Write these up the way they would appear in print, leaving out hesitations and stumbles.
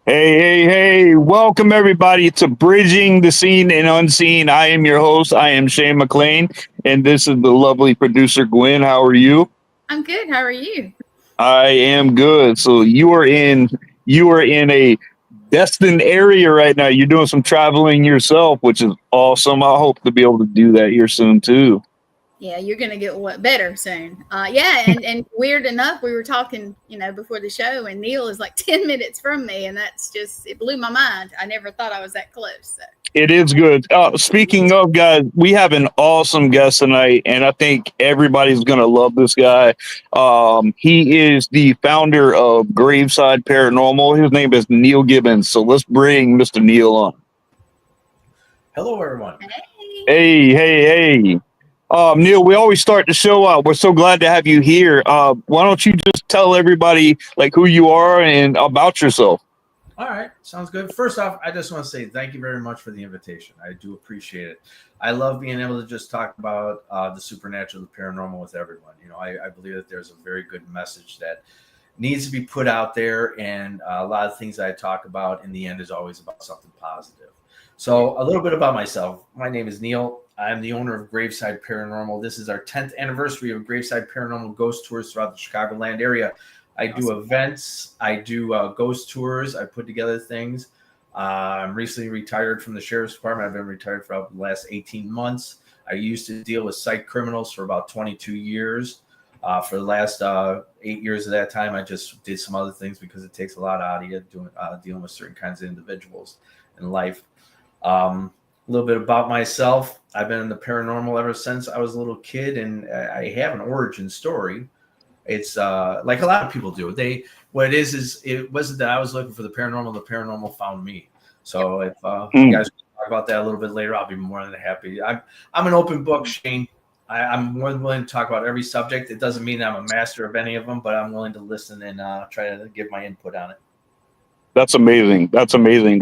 Hey, welcome everybody to Bridging the Seen and Unseen. I am your host. I am Shane McLain, and this is the lovely producer, Gwen. How are you? I'm good. How are you? I am good. So you are in a destined area right now. You're doing some traveling yourself, which is awesome. I hope to be able to do that here soon too. Yeah, you're gonna get better soon. And weird enough, we were talking, before the show, and Neal is like 10 minutes from me, and it blew my mind. I never thought I was that close. So. It is good. Speaking of guys, we have an awesome guest tonight, and I think everybody's going to love this guy. He is the founder of Graveside Paranormal. His name is Neal Gibbons. So let's bring Mr. Neal on. Hello, everyone. Hey. Neal, we always start the show out. We're so glad to have you here. Why don't you just tell everybody like who you are and about yourself? All right. Sounds good. First off, I just want to say thank you very much for the invitation. I do appreciate it. I love being able to just talk about the supernatural, the paranormal with everyone. I believe that there's a very good message that needs to be put out there. And a lot of things I talk about in the end is always about something positive. So a little bit about myself. My name is Neal. I'm the owner of Graveside Paranormal. This is our 10th anniversary of Graveside Paranormal ghost tours throughout the Chicagoland area. I do events. I do ghost tours. I put together things. I'm recently retired from the Sheriff's Department. I've been retired for the last 18 months. I used to deal with psych criminals for about 22 years. For the last 8 years of that time, I just did some other things because it takes a lot out of you dealing with certain kinds of individuals in life. A little bit about myself. I've been in the paranormal ever since I was a little kid, and I have an origin story. It's like a lot of people do. It wasn't that I was looking for the paranormal found me. So if you guys talk about that a little bit later, I'll be more than happy. I'm an open book, Shane. I'm more than willing to talk about every subject. It doesn't mean I'm a master of any of them, but I'm willing to listen and try to give my input on it. That's amazing.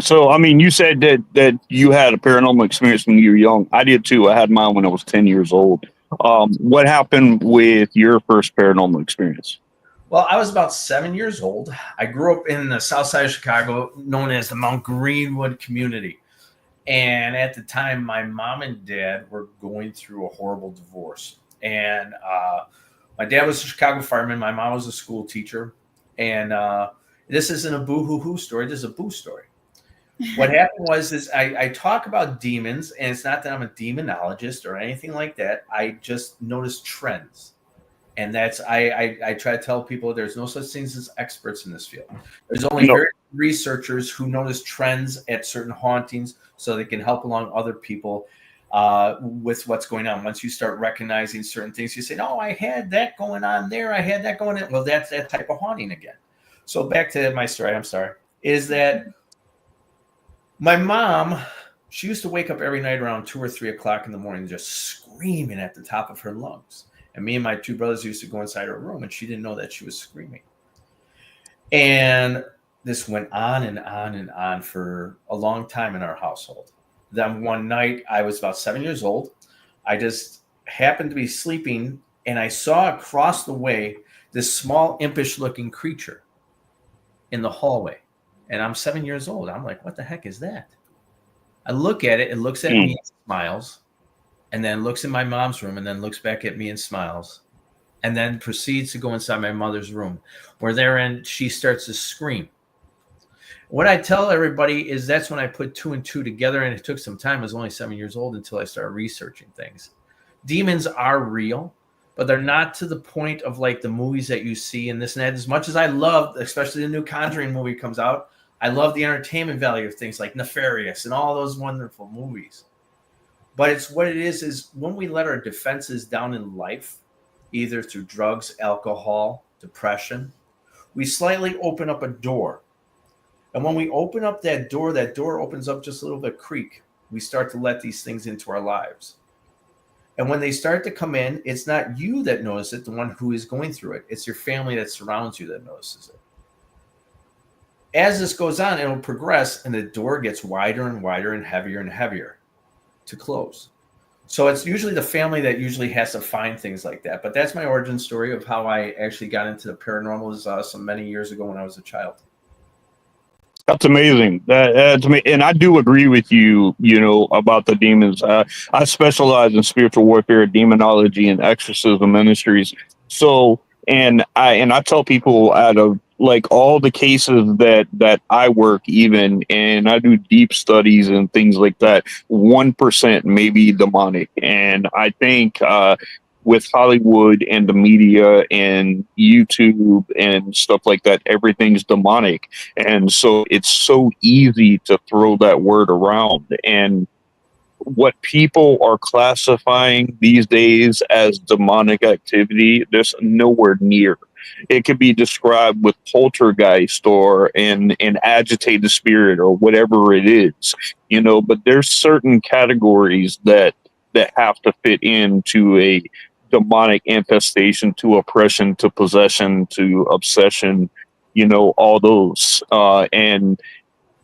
So, I mean, you said that you had a paranormal experience when you were young. I did too. I had mine when I was 10 years old. What happened with your first paranormal experience? Well, I was about 7 years old. I grew up in the south side of Chicago, known as the Mount Greenwood community. And at the time, my mom and dad were going through a horrible divorce. And my dad was a Chicago fireman. My mom was a school teacher. And this isn't a boo-hoo-hoo story. This is a boo story. What happened was I talk about demons, and it's not that I'm a demonologist or anything like that. I just noticed trends. And that's I try to tell people there's no such things as experts in this field. There's only very researchers who notice trends at certain hauntings so they can help along other people with what's going on. Once you start recognizing certain things, you say, "Oh, I had that going on there. I had that going on." Well, that's that type of haunting again. So back to my story, I'm sorry, is that my mom, she used to wake up every night around 2 or 3 o'clock in the morning just screaming at the top of her lungs. And me and my two brothers used to go inside her room, and she didn't know that she was screaming. And this went on and on and on for a long time in our household. Then one night, I was about 7 years old. I just happened to be sleeping, and I saw across the way this small impish looking creature in the hallway. And I'm 7 years old. I'm like, what the heck is that? I look at it. It looks at me and smiles, and then looks in my mom's room, and then looks back at me and smiles, and then proceeds to go inside my mother's room, where therein she starts to scream. What I tell everybody is that's when I put 2 and 2 together, and it took some time. I was only 7 years old until I started researching things. Demons are real, but they're not to the point of like the movies that you see and this and that. As much as I love, especially the new Conjuring movie comes out, I love the entertainment value of things like Nefarious and all those wonderful movies. But it's what it is when we let our defenses down in life, either through drugs, alcohol, depression, we slightly open up a door. And when we open up that door opens up just a little bit creak. We start to let these things into our lives. And when they start to come in, it's not you that notices it, the one who is going through it. It's your family that surrounds you that notices it. As this goes on, it'll progress, and the door gets wider and wider and heavier to close. So it's usually the family that usually has to find things like that. But that's my origin story of how I actually got into the paranormal some many years ago when I was a child. That's amazing. That's me, and I do agree with you. About the demons. I specialize in spiritual warfare, demonology, and exorcism ministries. So, and I tell people, out of like all the cases that I work, even, and I do deep studies and things like that, 1% may be demonic, and I think with Hollywood and the media and YouTube and stuff like that, everything's demonic. And so it's so easy to throw that word around. And what people are classifying these days as demonic activity, there's nowhere near. It could be described with poltergeist or an agitated spirit or whatever it is, but there's certain categories that have to fit into a demonic infestation, to oppression, to possession, to obsession, all those. And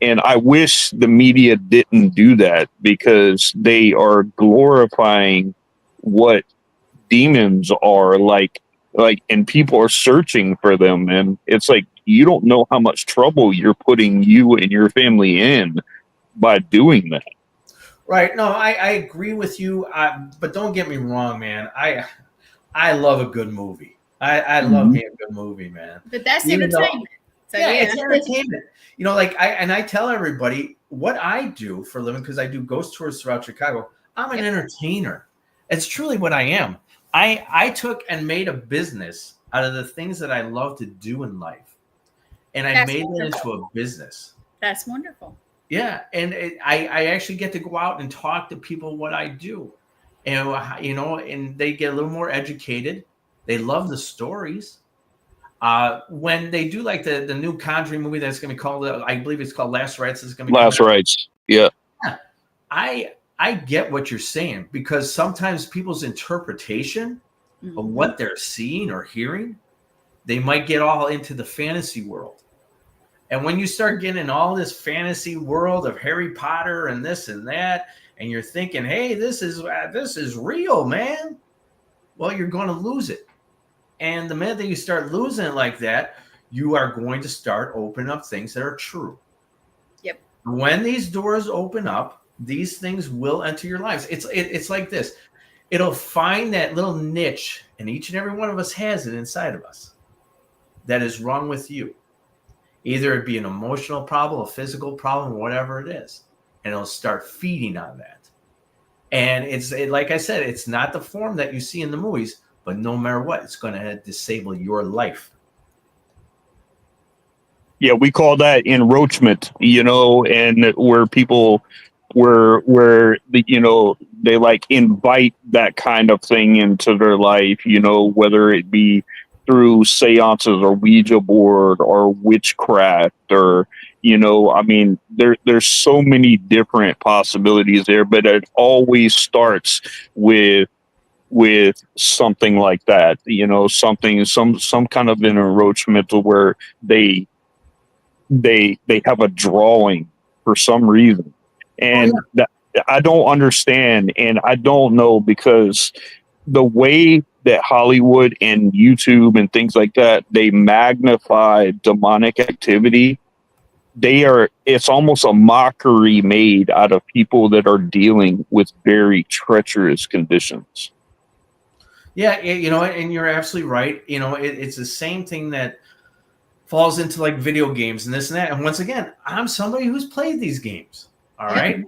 I wish the media didn't do that, because they are glorifying what demons are like, and people are searching for them. And it's like, you don't know how much trouble you're putting you and your family in by doing that. Right. No, I agree with you. But don't get me wrong, man. I love a good movie. I love me a good movie, man. But that's entertainment. It's entertainment. I tell everybody what I do for a living, because I do ghost tours throughout Chicago. I'm an entertainer. It's truly what I am. I took and made a business out of the things that I love to do in life, and I made it into a business. That's wonderful. Yeah, and I actually get to go out and talk to people what I do, and and they get a little more educated. They love the stories. When they do like the new Conjuring movie that's going to be called, I believe it's called Last Rites. It's going to be Last Rites. Yeah. I get what you're saying, because sometimes people's interpretation of what they're seeing or hearing, they might get all into the fantasy world. And when you start getting in all this fantasy world of Harry Potter and this and that, and you're thinking, hey, this is real, man. Well, you're going to lose it. And the minute that you start losing it like that, you are going to start opening up things that are true. Yep. When these doors open up, these things will enter your lives. It's like this. It'll find that little niche, and each and every one of us has it inside of us, that is wrong with you. Either it be an emotional problem, a physical problem, whatever it is, and it'll start feeding on that. And like I said, it's not the form that you see in the movies, but no matter what, it's going to disable your life. Yeah, we call that enroachment, and where people, they like invite that kind of thing into their life, whether it be through seances or Ouija board or witchcraft, or there's so many different possibilities there, but it always starts with something like that, some kind of an enroachment where they have a drawing for some reason. And I don't understand, and I don't know, because the way that Hollywood and YouTube and things like that, they magnify demonic activity. It's almost a mockery made out of people that are dealing with very treacherous conditions. Yeah, and you're absolutely right. It's the same thing that falls into like video games and this and that. And once again, I'm somebody who's played these games. All right.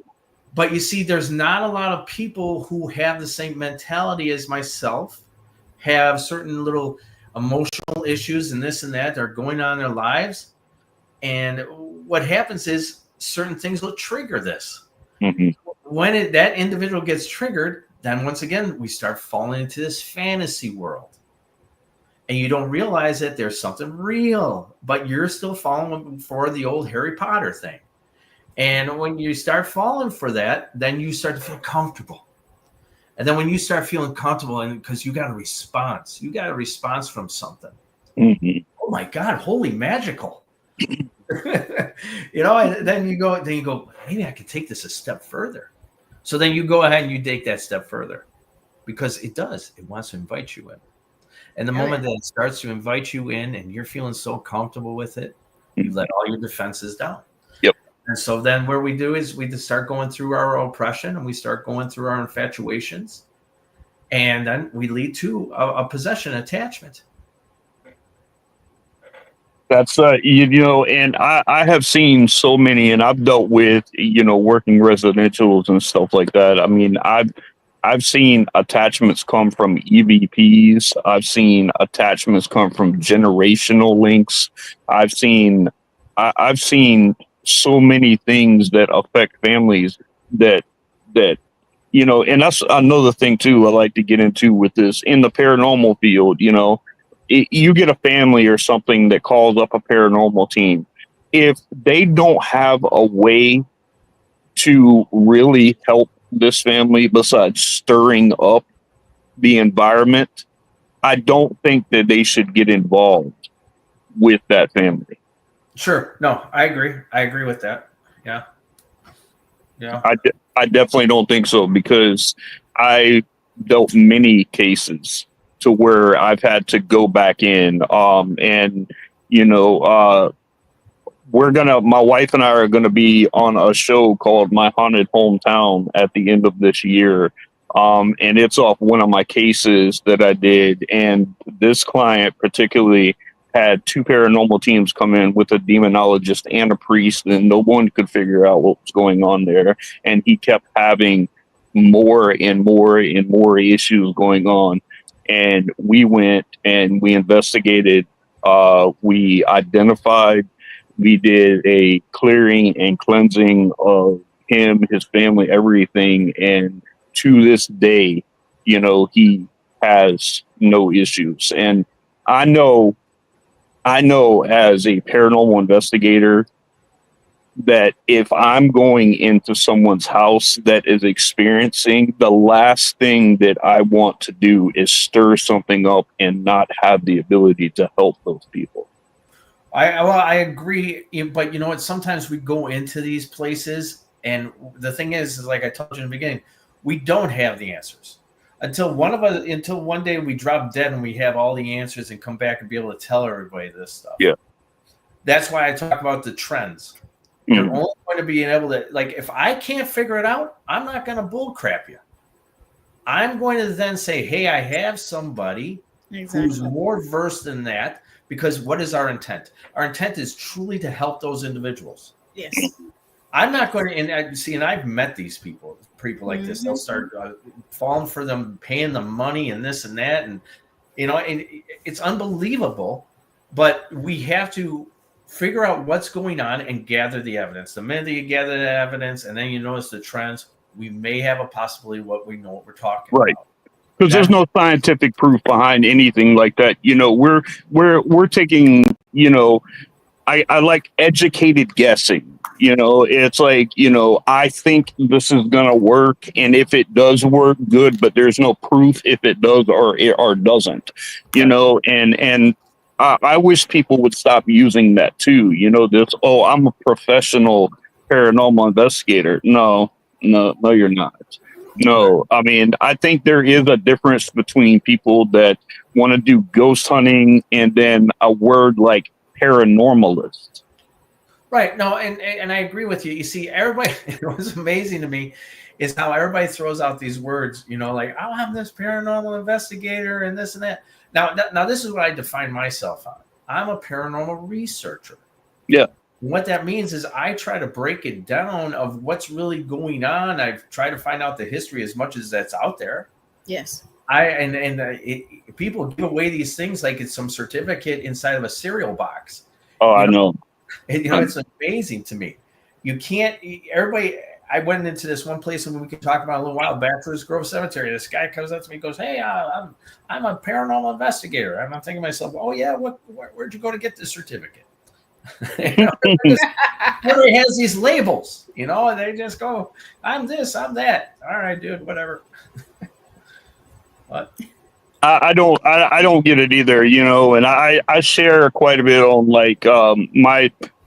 But you see, there's not a lot of people who have the same mentality as myself, have certain little emotional issues and this and that are going on in their lives. And what happens is certain things will trigger this. Mm-hmm. When that individual gets triggered, then once again, we start falling into this fantasy world. And you don't realize that there's something real, but you're still falling for the old Harry Potter thing. And when you start falling for that, then you start to feel comfortable. And then when you start feeling comfortable, and because you got a response from something. Mm-hmm. Oh my God, holy magical. And then you go, maybe I could take this a step further. So then you go ahead and you take that step further, because it wants to invite you in. And the moment that it starts to invite you in and you're feeling so comfortable with it, you let all your defenses down. Yep. And so then what we do is we just start going through our oppression, and we start going through our infatuations. And then we lead to a possession attachment. That's and I have seen so many, and I've dealt with working residentials and stuff like that. I mean, I've seen attachments come from EVPs. I've seen attachments come from generational links. I've seen so many things that affect families that and that's another thing too I like to get into with this in the paranormal field. You get a family or something that calls up a paranormal team. If they don't have a way to really help this family besides stirring up the environment, I don't think that they should get involved with that family. Sure. No, I agree. I agree with that. Yeah. Yeah. I definitely don't think so, because I dealt many cases to where I've had to go back in. And my wife and I are gonna be on a show called My Haunted Hometown at the end of this year. And it's off one of my cases that I did. And this client particularly had 2 paranormal teams come in with a demonologist and a priest, and no one could figure out what was going on there. And he kept having more and more and more issues going on. And we went and we investigated, we identified, we did a clearing and cleansing of him, his family, everything. And to this day, he has no issues. And I know as a paranormal investigator that if I'm going into someone's house that is experiencing, the last thing that I want to do is stir something up and not have the ability to help those people. I agree, but you know what? Sometimes we go into these places, and the thing is like I told you in the beginning, we don't have the answers until one day we drop dead and we have all the answers and come back and be able to tell everybody this stuff. Yeah, that's why I talk about the trends. You're only going to be able to, like, if I can't figure it out, I'm not going to bull crap you. I'm going to then say, hey, I have somebody who's more versed than that, because what is our intent? Our intent is truly to help those individuals. Yes. I'm not going to, and I've met these people like this. They'll start falling for them, paying the money and this and that. And, and it's unbelievable, but we have to figure out what's going on and gather the evidence. The minute that you gather the evidence and then you notice the trends, we may have a possibility what we know what we're talking about. Because there's no scientific proof behind anything like that. We're taking, I like educated guessing. It's like, I think this is going to work. And if it does work, good, but there's no proof if it does or doesn't, and I wish people would stop using that too. I'm a professional paranormal investigator. No, No, no, you're not. No, I mean, I think there is a difference between people that want to do ghost hunting and then a word like paranormalist. Right. No, and I agree with you. You see, everybody, it was amazing to me is how everybody throws out these words, like, oh, I'm this paranormal investigator and this and that. Now this is what I define myself on. I'm a paranormal researcher. Yeah. What that means is I try to break it down of what's really going on. I try to find out the history as much as that's out there. Yes. People give away these things like it's some certificate inside of a cereal box. Oh, I know. It's amazing to me. You can't. Everybody. I went into this one place and we could talk about a little while. Bachelor's Grove Cemetery. This guy comes up to me and goes, "Hey, I'm a paranormal investigator." And I'm thinking to myself, "Oh yeah, where'd you go to get this certificate?" Everybody has these labels. They just go, "I'm this, I'm that." All right, dude, whatever. What? I don't get it either, and I share quite a bit on like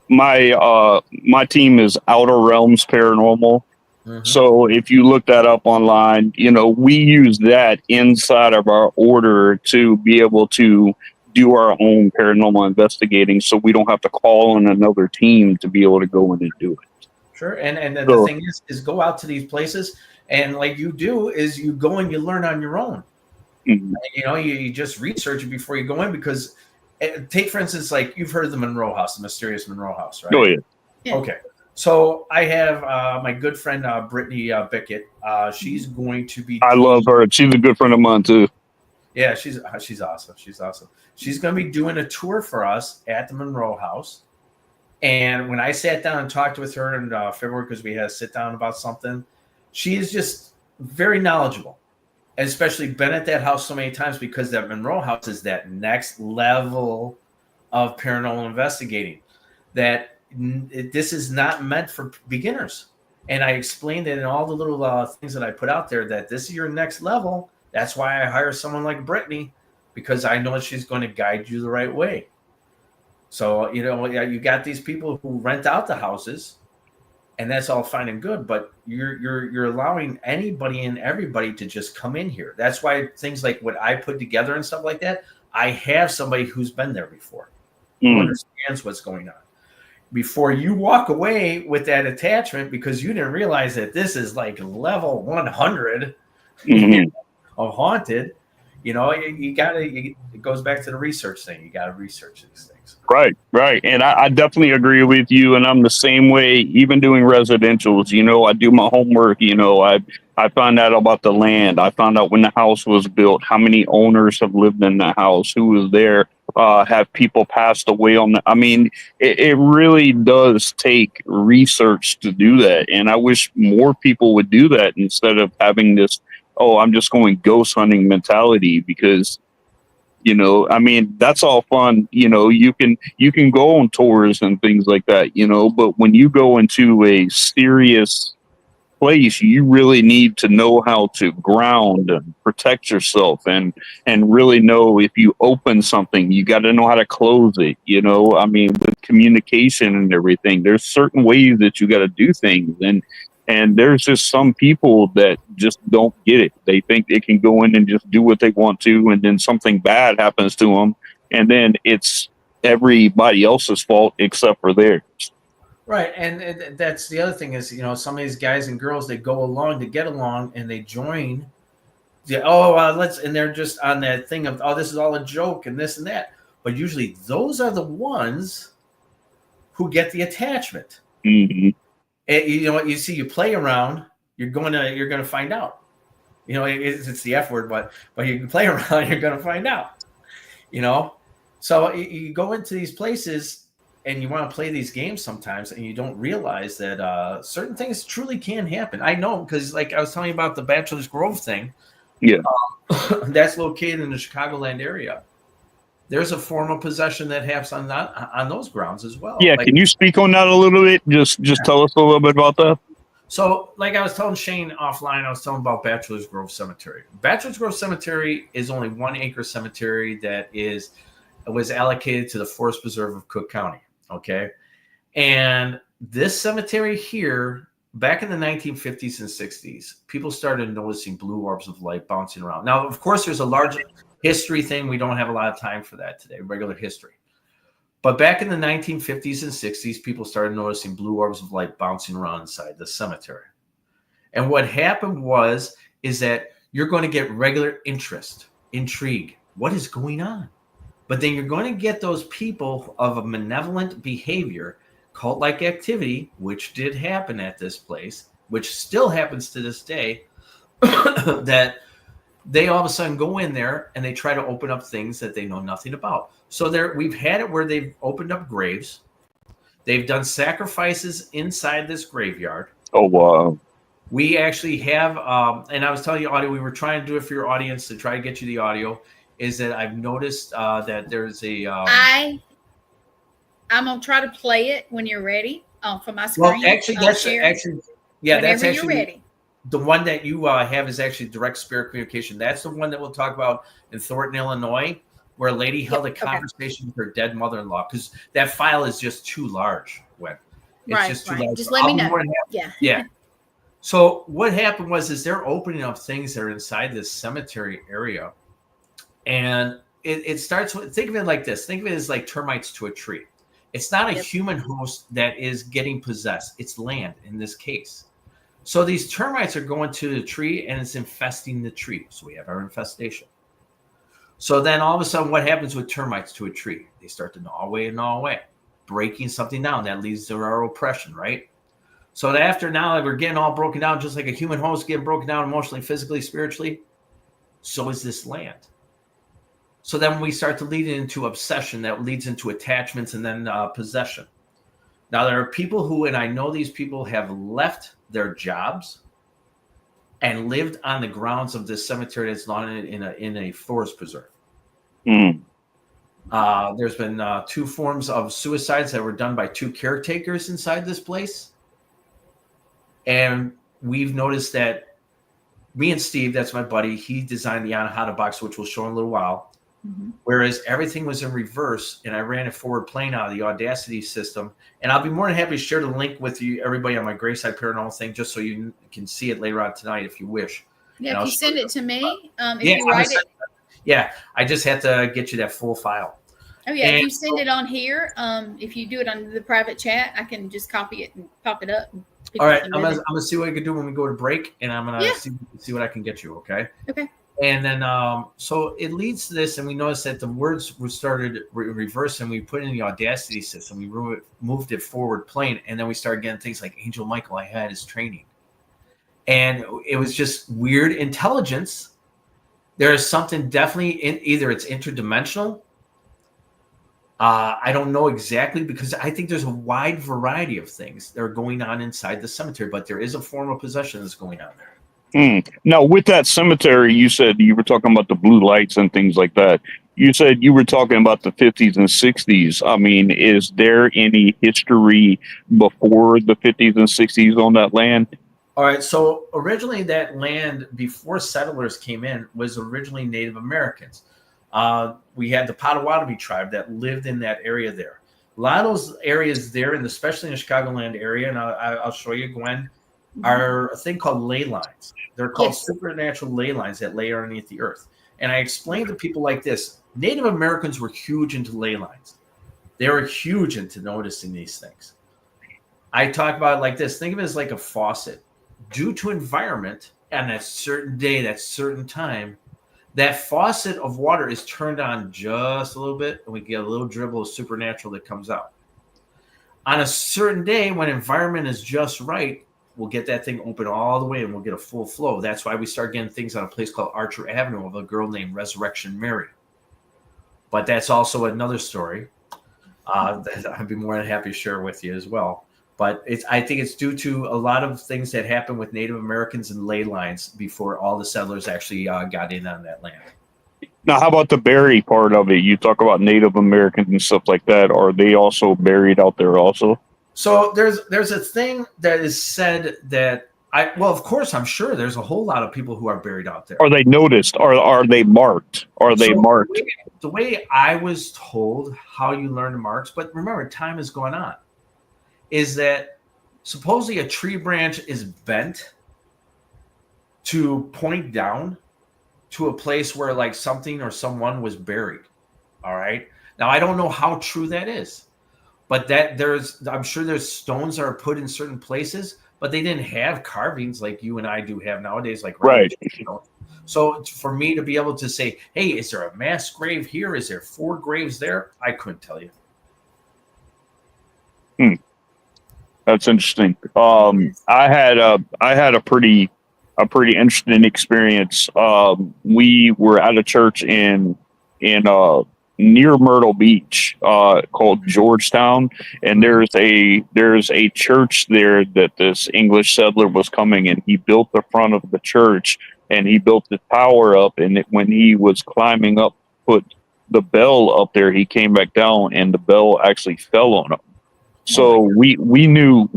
my team is Outer Realms Paranormal. Mm-hmm. So if you look that up online, we use that inside of our order to be able to do our own paranormal investigating, so we don't have to call on another team to be able to go in and do it. Sure. And the thing is go out to these places, and like you do is you go and you learn on your own. Mm-hmm. You just research it before you go in, because take, for instance, like you've heard of the Monroe House, the mysterious Monroe House, right? Oh, yeah. Okay. So I have my good friend, Brittany Bickett. She's going to be. I love her. She's a good friend of mine, too. Yeah, she's awesome. She's awesome. She's going to be doing a tour for us at the Monroe House. And when I sat down and talked with her in February, because we had to sit down about something, she is just very knowledgeable. Especially been at that house so many times, because that Monroe House is that next level of paranormal investigating. That this is not meant for beginners. And I explained it in all the little things that I put out there, that this is your next level. That's why I hire someone like Brittany, because I know she's going to guide you the right way. So, you got these people who rent out the houses, and that's all fine and good, but you're allowing anybody and everybody to just come in here. That's why things like what I put together and stuff like that, I have somebody who's been there before, who understands what's going on. Before you walk away with that attachment, because you didn't realize that this is like level 100 of haunted, you got to. It goes back to the research thing. You got to research these things. Right. And I definitely agree with you. And I'm the same way, even doing residentials. I do my homework. I find out about the land. I found out when the house was built, how many owners have lived in the house, who was there, have people passed away on the. I mean, it really does take research to do that. And I wish more people would do that instead of having this, oh, I'm just going ghost hunting mentality, because I mean, that's all fun. You can go on tours and things like that, but when you go into a serious place, you really need to know how to ground and protect yourself, and really know if you open something, you got to know how to close it. I mean, with communication and everything, there's certain ways that you got to do things. And there's just some people that just don't get it. They think they can go in and just do what they want to, and then something bad happens to them, and then it's everybody else's fault except for theirs. Right, and that's the other thing is, some of these guys and girls, they go along to get along, and they join. And they're just on that thing of, oh, this is all a joke and this and that. But usually those are the ones who get the attachment. Mm-hmm. And, you see, you play around, you're gonna find out. It's the F word, but you can play around, you're gonna find out. So you go into these places and you want to play these games sometimes, and you don't realize that certain things truly can happen. I know, because like I was telling you about the Bachelor's Grove thing. Yeah, that's located in the Chicagoland area. There's a form of possession that happens on those grounds as well. Yeah, can you speak on that a little bit? Just tell us a little bit about that. So, like I was telling Shane offline, I was telling about Bachelor's Grove Cemetery. Bachelor's Grove Cemetery is only 1 acre cemetery that was allocated to the Forest Preserve of Cook County. Okay, and this cemetery here back in the 1950s and 60s, people started noticing blue orbs of light bouncing around. Now, of course, there's a large history thing. We don't have a lot of time for that today, regular history. But back in the 1950s and 60s, people started noticing blue orbs of light bouncing around inside the cemetery. And what happened is that you're going to get regular interest, intrigue. What is going on? But then you're going to get those people of a malevolent behavior, cult-like activity, which did happen at this place, which still happens to this day, that they all of a sudden go in there and they try to open up things that they know nothing about. So we've had it where they've opened up graves. They've done sacrifices inside this graveyard. Oh, wow. We actually have, and I was telling you, audio, we were trying to do it for your audience to try to get you the audio, is that I've noticed that there's a... I'm going to try to play it when you're ready for my screen. Well, actually, that's you're ready. The one that you have is actually direct spirit communication. That's the one that we'll talk about in Thornton, Illinois, where a lady held a conversation with her dead mother-in-law, because that file is just too large. It's just too large. Just let me know. Yeah. So what happened is they're opening up things that are inside this cemetery area. And it starts with, think of it like this. Think of it as like termites to a tree. It's not a human host that is getting possessed. It's land in this case. So these termites are going to the tree and it's infesting the tree. So we have our infestation. So then all of a sudden, what happens with termites to a tree? They start to gnaw away, breaking something down. That leads to our oppression, right? So after now that we're getting all broken down, just like a human host getting broken down emotionally, physically, spiritually, so is this land. So then we start to lead into obsession that leads into attachments and then possession. Now, there are people who, and I know these people have left their jobs and lived on the grounds of this cemetery that's not in a forest preserve. There's been 2 forms of suicides that were done by 2 caretakers inside this place. And we've noticed that me and Steve, that's my buddy, he designed the Anahata box, which we'll show in a little while. Mm-hmm. Whereas everything was in reverse, and I ran a forward plane out of the Audacity system. And I'll be more than happy to share the link with you, everybody, on my Graveside Paranormal thing, just so you can see it later on tonight if you wish. Yeah, if you send it to me, you write it. Yeah, I just have to get you that full file. Oh, yeah, if you send it on here, if you do it on the private chat, I can just copy it and pop it up. All right, I'm gonna see what I can do when we go to break, and I'm gonna see what I can get you. Okay. Okay. And then, so it leads to this, and we noticed that the words were started reverse, and we put in the Audacity system. We moved it forward plane, and then we started getting things like Angel Michael. I had his training, and it was just weird intelligence. There is something definitely either it's interdimensional. I don't know exactly, because I think there's a wide variety of things that are going on inside the cemetery, but there is a form of possession that's going on there. Now, with that cemetery, you said you were talking about the blue lights and things like that. You said you were talking about the 50s and 60s. I mean, is there any history before the 50s and 60s on that land? All right. So originally that land, before settlers came in, was originally Native Americans. We had the Potawatomi tribe that lived in that area there. A lot of those areas there, and especially in the Chicagoland area, and I'll show you, Gwen, are a thing called ley lines. They're called supernatural ley lines that lay underneath the earth. And I explained to people like this: Native Americans were huge into ley lines. They were huge into noticing these things. I talk about it like this: think of it as like a faucet. Due to environment, and that certain day, that certain time, that faucet of water is turned on just a little bit, and we get a little dribble of supernatural that comes out. On a certain day, when environment is just right, we'll get that thing open all the way, and we'll get a full flow. That's why we start getting things on a place called Archer Avenue of a girl named Resurrection Mary. But that's also another story that I'd be more than happy to share with you as well. But I think it's due to a lot of things that happened with Native Americans and ley lines before all the settlers actually got in on that land. Now, how about the bury part of it? You talk about Native Americans and stuff like that. Are they also buried out there also? So there's a thing that is said that of course, I'm sure there's a whole lot of people who are buried out there. Are they noticed? Are they marked? Are they marked? The way I was told how you learn the marks, but remember, time is going on, is that supposedly a tree branch is bent to point down to a place where like something or someone was buried. All right. Now I don't know how true that is, but I'm sure there's stones that are put in certain places, but they didn't have carvings like you and I do have nowadays, like Right. So for me to be able to say, hey, is there a mass grave here? Is there 4 graves there? I couldn't tell you. That's interesting. I had a pretty interesting experience. We were at a church in near Myrtle Beach, called Georgetown, and there's a church there that this English settler was coming, and he built the front of the church, and he built the tower up, and when he was climbing up, put the bell up there, he came back down, and the bell actually fell on him. So we knew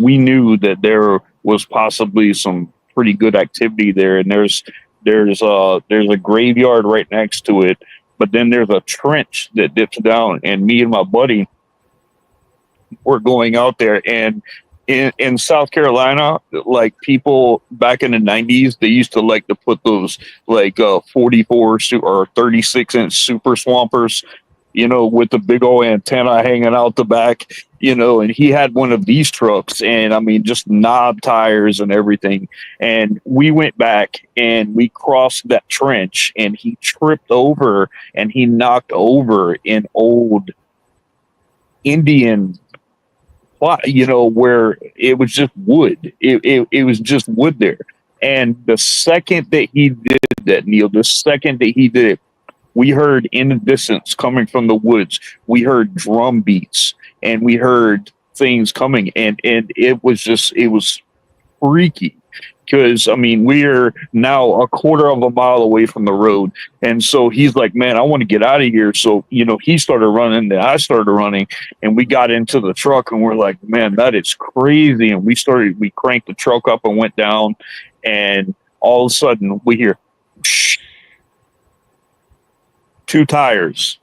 that there was possibly some pretty good activity there, and there's a graveyard right next to it, but then there's a trench that dips down, and me and my buddy were going out there, and in South Carolina, like people back in the 90s, they used to like to put those like 44 or 36-inch super swampers, with the big old antenna hanging out the back, and he had one of these trucks, and I mean, just knob tires and everything. And we went back and we crossed that trench, and he tripped over and he knocked over an old Indian plot, where it was just wood. It was just wood there. And the second that he did that, Neal, the second that he did it, we heard in the distance coming from the woods, we heard drum beats and we heard things coming, and it was freaky, because I mean, we're now a quarter of a mile away from the road, and so he's like, man, I want to get out of here. So he started running, and I started running, and we got into the truck, and we're like, man, that is crazy. And we cranked the truck up and went down, and all of a sudden we hear 2 tires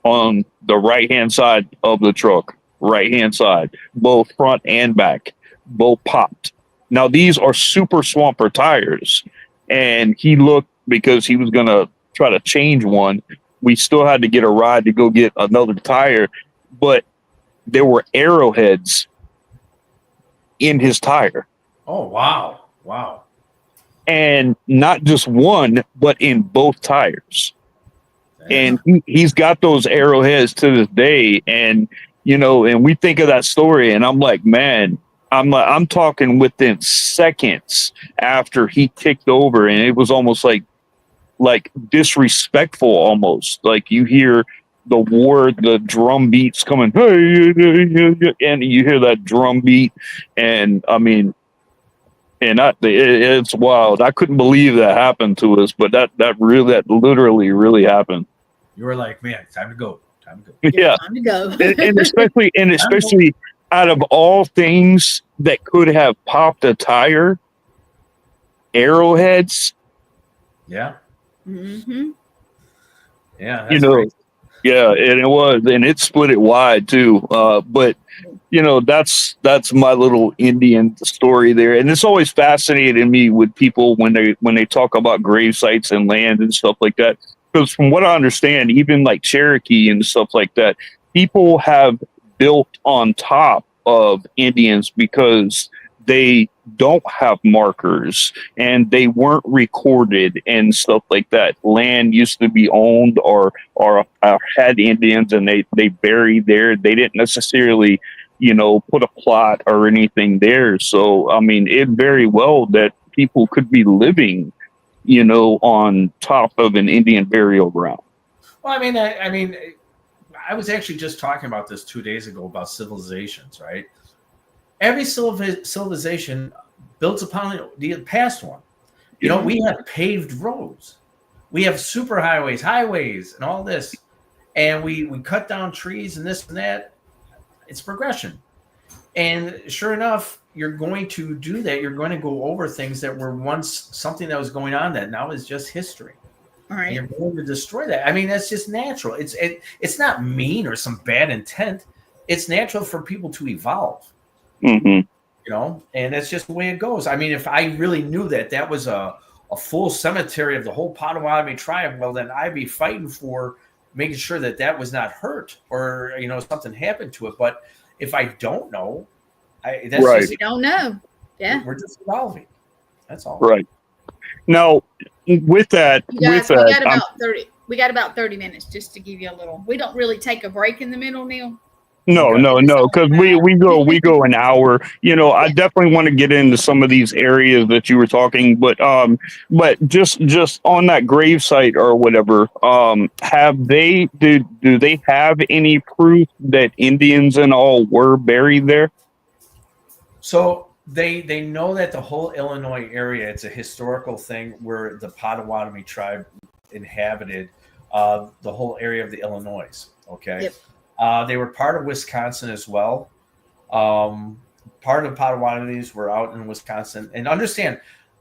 on the right-hand side of the truck, right-hand side, both front and back, both popped. Now, these are super swamper tires, and he looked, because he was going to try to change one. We still had to get a ride to go get another tire, but there were arrowheads in his tire. Oh, wow. Wow. And not just one, but in both tires. And he's got those arrowheads to this day. And, and we think of that story, and I'm like, man, I'm talking within seconds after he kicked over, and it was almost like disrespectful, almost like you hear the drum beats coming, and you hear that drum beat, and I mean, and it's wild. I couldn't believe that happened to us, but that literally really happened. You were like, man, time to go. Yeah, time to go. and especially out of all things that could have popped a tire, arrowheads. Yeah. Mm-hmm. Yeah. That's crazy. Yeah, and it was, and it split it wide too. But that's my little Indian story there, and it's always fascinated me with people when they talk about grave sites and land and stuff like that. Because from what I understand, even like Cherokee and stuff like that, people have built on top of Indians because they don't have markers and they weren't recorded and stuff like that. Land used to be owned or had Indians, and they buried there. They didn't necessarily, put a plot or anything there. So, I mean, it very well that people could be living, on top of an Indian burial ground. Well, I mean, I was actually just talking about this 2 days ago about civilizations, right? Every civilization builds upon the past one. We have paved roads. We have super highways, and all this. And we cut down trees and this and that. It's progression. And sure enough, you're going to do that. You're going to go over things that were once something that was going on that now is just history. All right. And you're going to destroy that. I mean, that's just natural. It's not mean or some bad intent. It's natural for people to evolve. Mm-hmm. you know, and that's just the way it goes. I mean, if I really knew that that was a full cemetery of the whole Potawatomi tribe, well, then I'd be fighting for making sure that that was not hurt or, you know, something happened to it. But if I don't know, that's Right. just, We don't know. Yeah. we're just evolving. That's all. Right. Now, with that, You guys, with we that, got about 30. We got about 30 minutes just to give you a little. We don't really take a break in the middle, Neil. no, Okay. no, because we go an hour. You know, I definitely want to get into some of these areas that you were talking, but just on that grave site or whatever, have they do they have any proof that Indians and all were buried there? So they know that the whole Illinois area, it's a historical thing where the Potawatomi tribe inhabited the whole area of the Illinois. Okay. Yep. They were part of Wisconsin as well. Part of the Potawatomis were out in Wisconsin. And understand,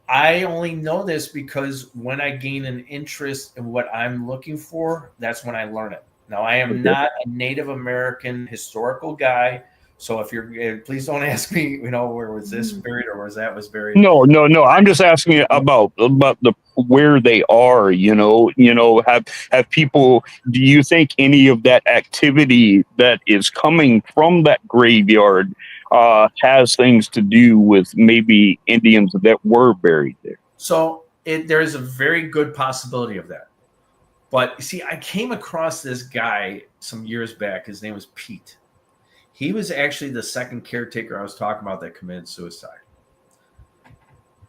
I only know this because when I gain an interest in what I'm looking for, that's when I learn it. Now, I am not a Native American historical guy. So if you're, please don't ask me, you know, where was this buried or where that was buried. No. I'm just asking about the where they are. You know, have people? Do you think any of that activity that is coming from that graveyard has things to do with maybe Indians that were buried there? So there is a very good possibility of that. But see, I came across this guy some years back. His name was Pete. He was actually the second caretaker I was talking about that committed suicide.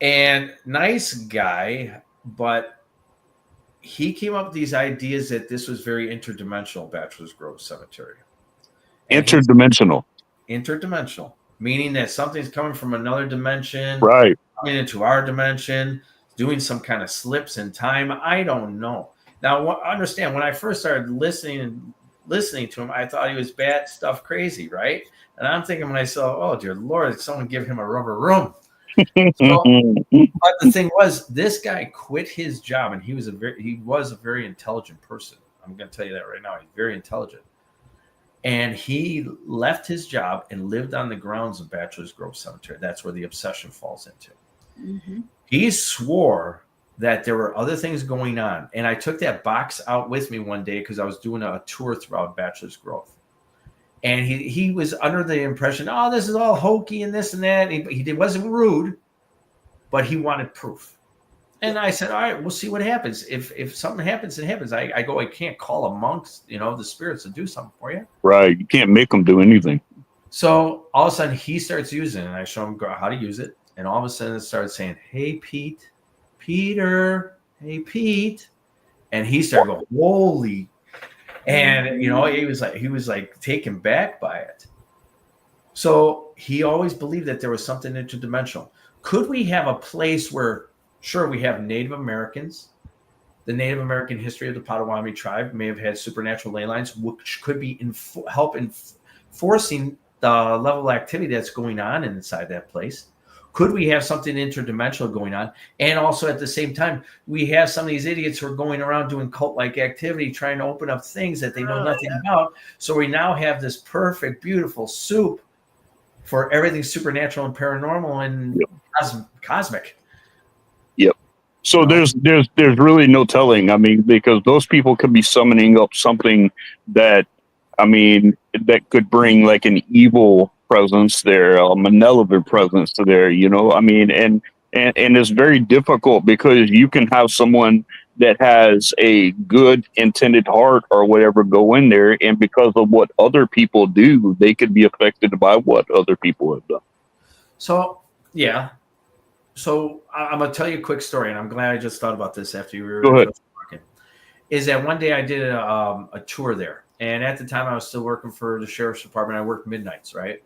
And nice guy, but he came up with these ideas that this was very interdimensional, Bachelor's Grove Cemetery. And Interdimensional. Interdimensional, meaning that something's coming from another dimension, Right. coming into our dimension, doing some kind of slips in time. I don't know. Now, understand, when I first started listening to him, I thought he was bad stuff crazy, right? And I'm thinking to myself, oh, dear Lord, someone give him a rubber room. So, but the thing was, this guy quit his job, and he was a very intelligent person. I'm going to tell you that right now. He's very intelligent. And he left his job and lived on the grounds of Bachelor's Grove Cemetery. That's where the obsession falls into. Mm-hmm. He swore that there were other things going on. And I took that box out with me one day because I was doing a tour throughout Bachelor's Grove. And he was under the impression, oh, this is all hokey and this and that. And he wasn't rude, but he wanted proof. And I said, all right, we'll see what happens. If something happens, it happens. I can't call a monk, you know, the spirits to do something for you. Right. You can't make them do anything. So all of a sudden he starts using it, and I show him how to use it. And all of a sudden it starts saying, hey, Peter, hey, Pete. And he started going, holy. And, you know, he was like taken back by it. So he always believed that there was something interdimensional. Could we have a place where, sure, we have Native Americans, the Native American history of the Potawatomi tribe may have had supernatural ley lines, which could be help enforcing the level of activity that's going on inside that place. Could we have something interdimensional going on? And also at the same time, we have some of these idiots who are going around doing cult-like activity, trying to open up things that they know nothing about. So we now have this perfect, beautiful soup for everything supernatural and paranormal and cosmic. Yep. So there's really no telling. I mean, because those people could be summoning up something that, I mean, that could bring like an evil presence there, a malevolent presence to there, you know. I mean, and it's very difficult because you can have someone that has a good intended heart or whatever go in there, and because of what other people do, they could be affected by what other people have done. So yeah. So I'm gonna tell you a quick story, and I'm glad I just thought about this after you were talking. Is that one day I did a tour there, and at the time I was still working for the sheriff's department. I worked midnights, right?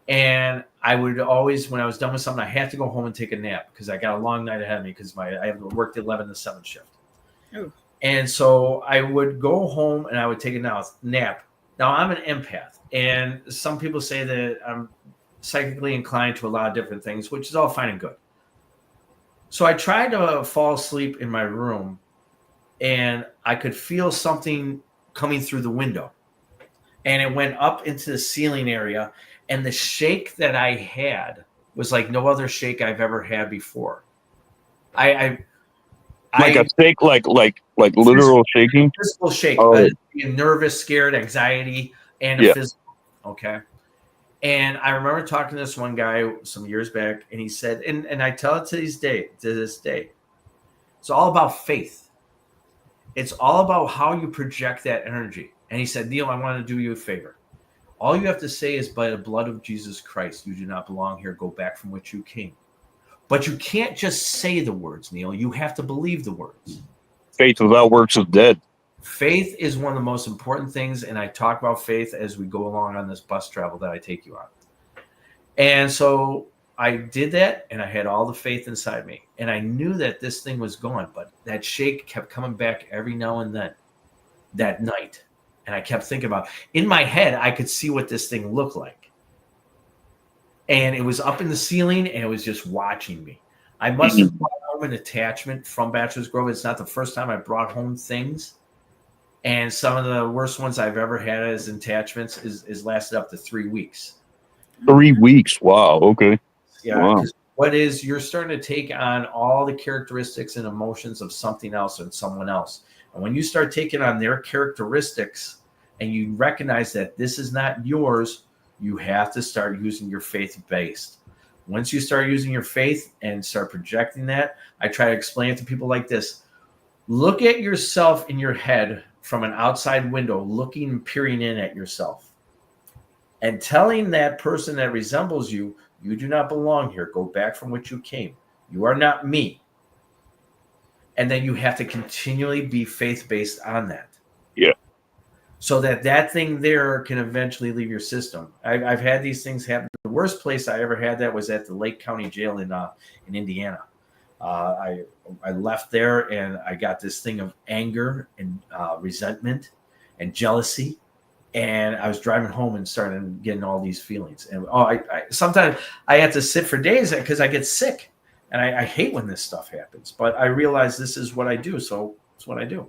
And I would always, when I was done with something, I had to go home and take a nap because I got a long night ahead of me because I worked 11 to 7 shift. Ooh. And so I would go home and I would take a nap. Now I'm an empath, and some people say that I'm psychically inclined to a lot of different things, which is all fine and good. So I tried to fall asleep in my room, and I could feel something coming through the window, and it went up into the ceiling area. And the shake that I had was like no other shake I've ever had before. I Like a shake, like literal shaking. Physical shake, Oh. being nervous, scared, anxiety, and a Yeah. physical. Okay. And I remember talking to this one guy some years back, and he said, and I tell it to this day, it's all about faith. It's all about how you project that energy. And he said, Neal, I want to do you a favor. All you have to say is, by the blood of Jesus Christ, you do not belong here. Go back from which you came. But you can't just say the words, Neal. You have to believe the words. Faith without works is dead. Faith is one of the most important things, and I talk about faith as we go along on this bus travel that I take you on. And so I did that, and I had all the faith inside me. And I knew that this thing was going, but that shake kept coming back every now and then that night. And I kept thinking about, in my head, I could see what this thing looked like. And it was up in the ceiling, and it was just watching me. I must have brought home an attachment from Bachelor's Grove. It's not the first time I brought home things. And some of the worst ones I've ever had as attachments is lasted up to 3 weeks. 3 weeks. Wow. Okay. Yeah. Wow. What is, you're starting to take on all the characteristics and emotions of something else and someone else. And when you start taking on their characteristics and you recognize that this is not yours, you have to start using your faith-based. Once you start using your faith and start projecting that, I try to explain it to people like this. Look at yourself in your head from an outside window, looking and peering in at yourself. And telling that person that resembles you, you do not belong here. Go back from which you came. You are not me. And then you have to continually be faith-based on that. Yeah. So that thing there can eventually leave your system. I've had these things happen. The worst place I ever had that was at the Lake County Jail in Indiana. I left there, and I got this thing of anger and resentment and jealousy. And I was driving home and started getting all these feelings. And sometimes I have to sit for days because I get sick. And I hate when this stuff happens. But I realize this is what I do, so it's what I do.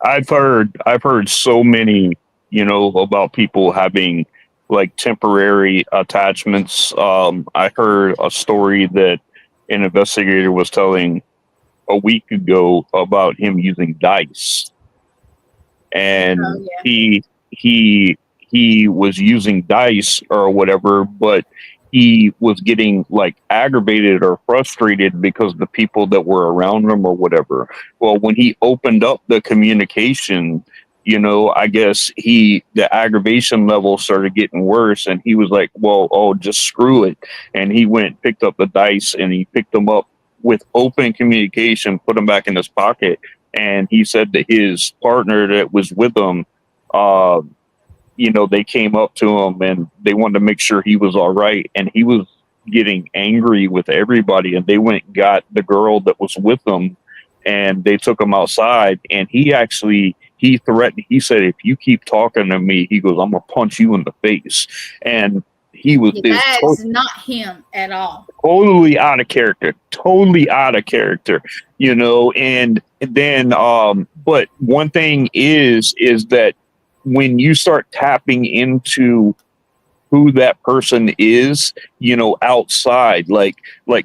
I've heard so many, about people having like temporary attachments. I heard a story that an investigator was telling a week ago about him using dice. And he was using dice or whatever, but he was getting like aggravated or frustrated because the people that were around him or whatever. Well, when he opened up the communication, I guess the aggravation level started getting worse, and he was like, well, just screw it. And he went and picked up the dice, and he picked them up with open communication, put them back in his pocket. And he said that his partner that was with him, they came up to him and they wanted to make sure he was all right. And he was getting angry with everybody. And they went and got the girl that was with him, and they took him outside. And he threatened, he said, if you keep talking to me, he goes, I'm going to punch you in the face. And he was that is not him at all. Totally out of character. And then but one thing is that when you start tapping into who that person is, outside, like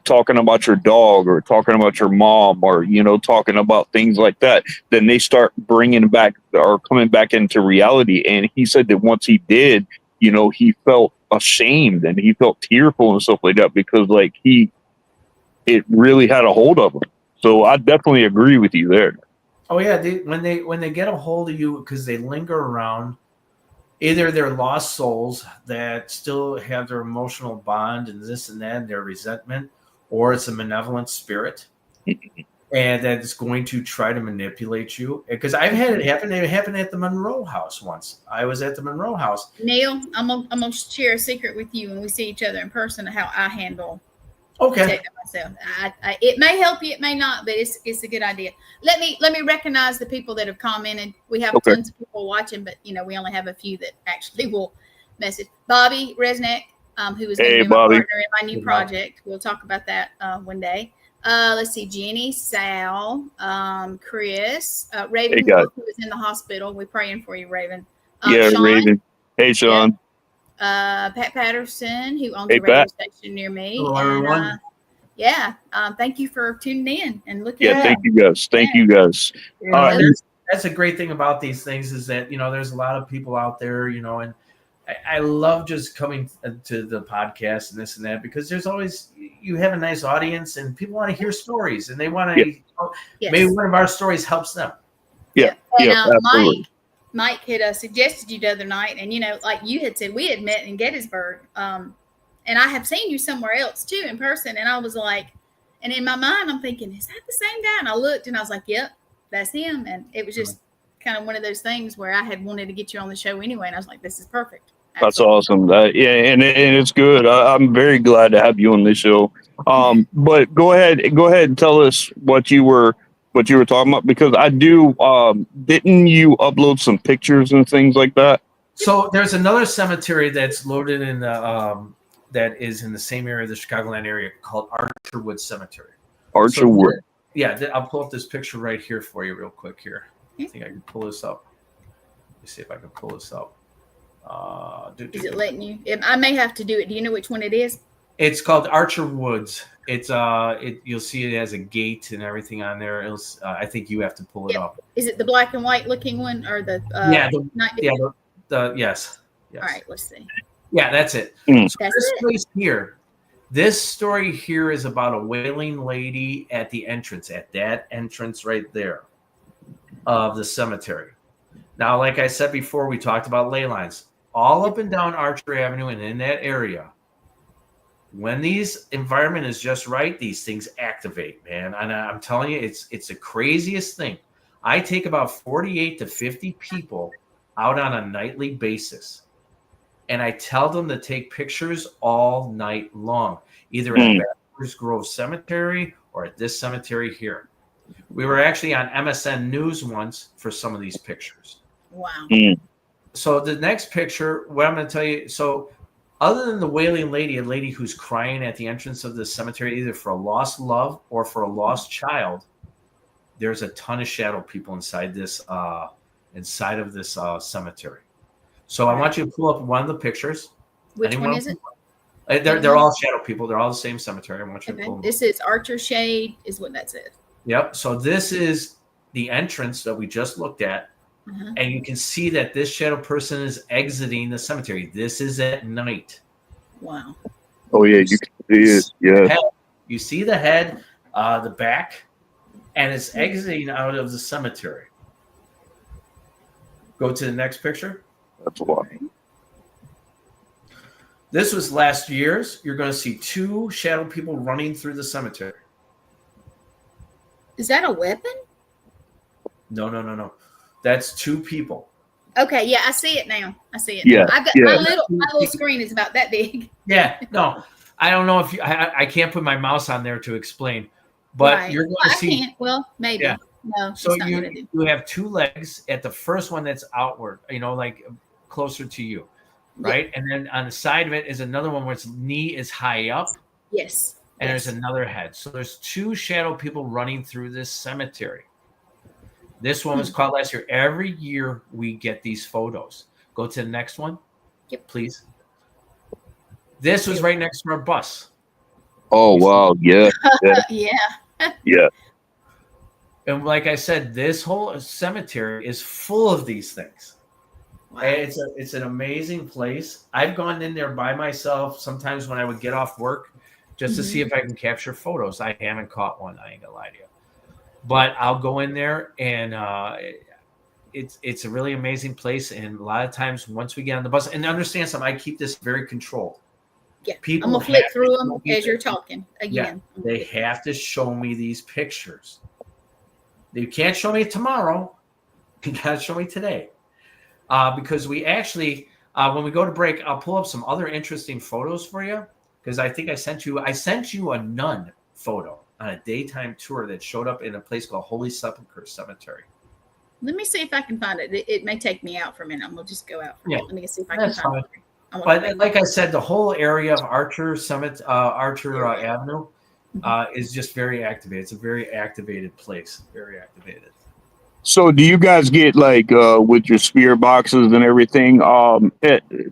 talking about your dog or talking about your mom or, talking about things like that, then they start bringing back or coming back into reality. And he said that once he did, he felt ashamed and he felt tearful and stuff like that because it really had a hold of him. So I definitely agree with you there. Oh yeah, when they get a hold of you because they linger around, either they're lost souls that still have their emotional bond and this and that and their resentment, or it's a malevolent spirit and that is going to try to manipulate you. Because I've had it happen. It happened at the Monroe house once. I was at the Monroe house. Neal, I'm gonna share a secret with you when we see each other in person of how I handle myself. It may help you, it may not, but it's a good idea. Let me recognize the people that have commented. We have tons of people watching, but we only have a few that actually will message. Bobby Resnick, who is going to be my partner in my new project. We'll talk about that one day. Let's see, Jenny, Sal, Chris, Raven, who is in the hospital. We're praying for you, Raven. Sean. Raven. Hey, Sean. Pat Patterson, who owns Hey, a radio Pat. station near me. Hello, And, everyone. yeah, thank you for tuning in and looking. Yeah, thank you guys. Thank you guys. You know, and that's a great thing about these things is that, you know, there's a lot of people out there, you know, and I love just coming to the podcast and this and that, because there's always, you have a nice audience and people want to hear stories and they want to, maybe one of our stories helps them. Yeah. And Yeah, absolutely. Mike had suggested you the other night, and, you know, like you had said, we had met in Gettysburg. And I have seen you somewhere else too in person. And I was like, and in my mind, I'm thinking, is that the same guy? And I looked and I was like, yep, that's him. And it was just kind of one of those things where I had wanted to get you on the show anyway. And I was like, this is perfect. That's awesome. Yeah, and it's good. I'm very glad to have you on this show. But go ahead and tell us what you were talking about, because I do. Didn't you upload some pictures and things like that? So there's another cemetery that's loaded in the that is in the same area of the Chicagoland area called Archerwood Cemetery. Archerwood. I'll pull up this picture right here for you real quick here. I think I can pull this up. Let me see if I can pull this up. Is it letting you? I may have to do it. Do you know which one it is? It's called Archer Woods. It's you'll see it has a gate and everything on there. I think you have to pull it up. Is it the black and white looking one or the yes. All right, let's see. Yeah, that's it. So place here, this story here is about a wailing lady at the entrance, at that entrance right there of the cemetery. Now, like I said before, we talked about ley lines all up and down Archer Avenue and in that area. When these environment is just right, these things activate, man. And I'm telling you, it's the craziest thing. I take about 48 to 50 people out on a nightly basis, and I tell them to take pictures all night long, either at Bachelor's Grove Cemetery or at this cemetery here. We were actually on MSN News once for some of these pictures. Wow. So the next picture, what I'm going to tell you, so other than the wailing lady, a lady who's crying at the entrance of the cemetery, either for a lost love or for a lost child, there's a ton of shadow people inside this cemetery. So I want you to pull up one of the pictures. Which one is it? They're all shadow people. They're all the same cemetery. I want you to pull them. This is Archer Shade, is what that says. Yep. So this is the entrance that we just looked at. And you can see that this shadow person is exiting the cemetery. This is at night. Wow. Oh, yeah. You can see it. Yeah. You see the head, the back, and it's exiting out of the cemetery. Go to the next picture. That's why. This was last year's. You're going to see two shadow people running through the cemetery. Is that a weapon? No. That's two people. Okay, yeah, I see it now. Yeah, I've got my little screen is about that big. Yeah, no, I don't know if I can't put my mouse on there to explain, but you're going to see. I can't. Well, maybe. Yeah. No. So you have two legs at the first one that's outward, like closer to you, right? Yeah. And then on the side of it is another one where its knee is high up. Yes. And there's another head. So there's two shadow people running through this cemetery. This one was caught last year. Every year we get these photos. Go to the next one, please. This was right next to our bus. Oh, wow. Yeah. Yeah. And like I said, this whole cemetery is full of these things. Wow. It's an amazing place. I've gone in there by myself sometimes when I would get off work just to see if I can capture photos. I haven't caught one. I ain't gonna lie to you. But I'll go in there, and it's a really amazing place. And a lot of times, once we get on the bus, and understand something, I keep this very controlled. Yeah, people I'm gonna flip through them as you're talking again. Yeah, they have to show me these pictures. You can't show me tomorrow. You gotta show me today, because we actually, when we go to break, I'll pull up some other interesting photos for you. Because I think I sent you a nun photo on a daytime tour that showed up in a place called Holy Sepulchre Cemetery. Let me see if I can find it. It may take me out for a minute. I'm gonna just go out. Yeah. Let me see if I can find it. But like I said, the whole area of Archer Avenue is just very activated. It's a very activated place. Very activated. So do you guys get like with your spirit boxes and everything?